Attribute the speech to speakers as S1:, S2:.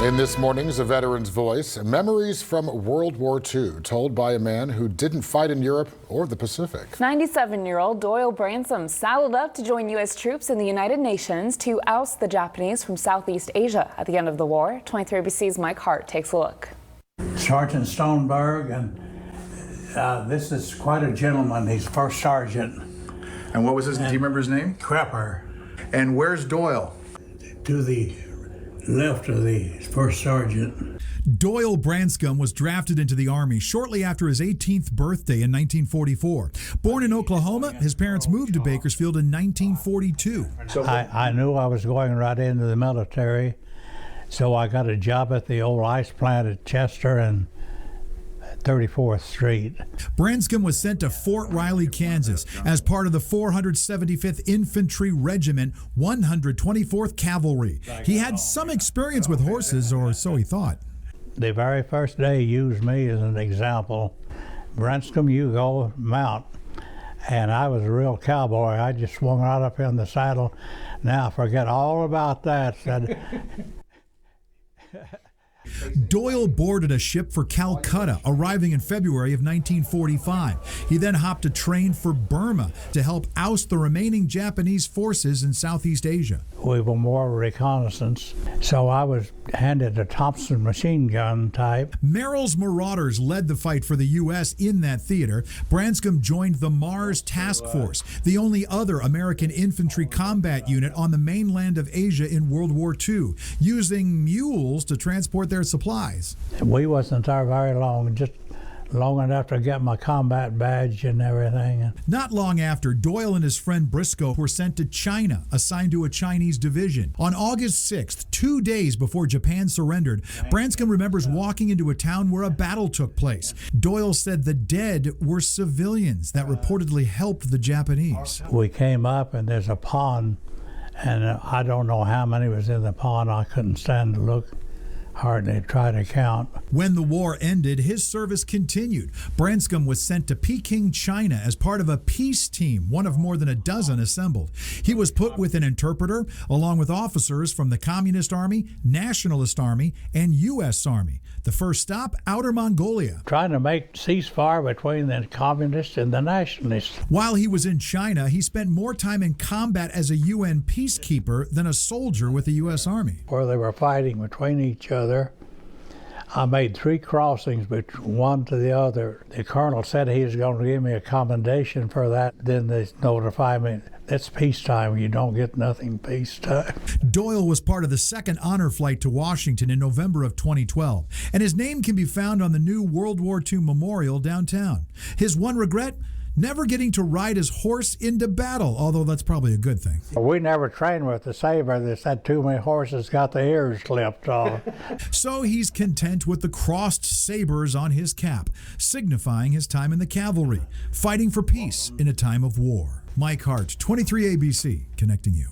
S1: In this morning's A Veteran's Voice, memories from World War II, told by a man who didn't fight in Europe or the Pacific.
S2: 97-year-old Doyle Branscum saddled up to join U.S. troops in the United Nations to oust the Japanese from Southeast Asia at the end of the war. 23ABC's Mike Hart takes a look.
S3: Sergeant Stoneberg, and this is quite a gentleman. He's first sergeant.
S4: And what was his, do you remember his name?
S3: Crepper.
S4: And where's Doyle?
S3: To the left of the first sergeant.
S5: Doyle Branscum was drafted into the Army shortly after his 18th birthday in 1944. Born in Oklahoma, his parents moved to Bakersfield in 1942.
S3: I knew I was going right into the military, so I got a job at the old ice plant at Chester and 34th Street.
S5: Branscum was sent to Fort Riley, Kansas, as part of the 475th Infantry Regiment, 124th Cavalry. He had some experience with horses, or so he thought.
S3: The very first day he used me as an example. Branscum, you go mount. And I was a real cowboy. I just swung right up in the saddle. Now forget all about that. Said,
S5: Doyle boarded a ship for Calcutta, arriving in February of 1945. He then hopped a train for Burma to help oust the remaining Japanese forces in Southeast Asia.
S3: we were more reconnaissance, so I was handed a Thompson machine gun type.
S5: Merrill's Marauders led the fight for the U.S. in that theater. Branscum joined the Mars Task Force, the only other American infantry combat unit on the mainland of Asia in World War II, using mules to transport their supplies.
S3: We wasn't there very long, just long enough to get my combat badge and everything.
S5: Not long after, Doyle and his friend Briscoe were sent to China, assigned to a Chinese division. On August 6th, 2 days before Japan surrendered, Branscum remembers walking into a town where a battle took place. Doyle said the dead were civilians that reportedly helped the Japanese.
S3: We came up and there's a pond, and I don't know how many was in the pond. I couldn't stand to look. Hardly try to count.
S5: When the war ended, his service continued. Branscum was sent to Peking, China as part of a peace team, one of more than a dozen assembled. He was put with an interpreter, along with officers from the Communist Army, Nationalist Army, and U.S. Army. The first stop, Outer Mongolia.
S3: Trying to make ceasefire between the communists and the nationalists.
S5: While he was in China, he spent more time in combat as a UN peacekeeper than a soldier with the U.S. Army.
S3: Where they were fighting between each other, I made 3 crossings, one to the other. The colonel said he was going to give me a commendation for that. Then they notified me, that's peacetime. You don't get nothing peacetime.
S5: Doyle was part of the second honor flight to Washington in November of 2012, and his name can be found on the new World War II memorial downtown. His one regret? Never getting to ride his horse into battle, although that's probably a good thing.
S3: We never trained with the saber. They said too many horses got the ears clipped off.
S5: So he's content with the crossed sabers on his cap, signifying his time in the cavalry, fighting for peace in a time of war. Mike Hart, 23ABC, connecting you.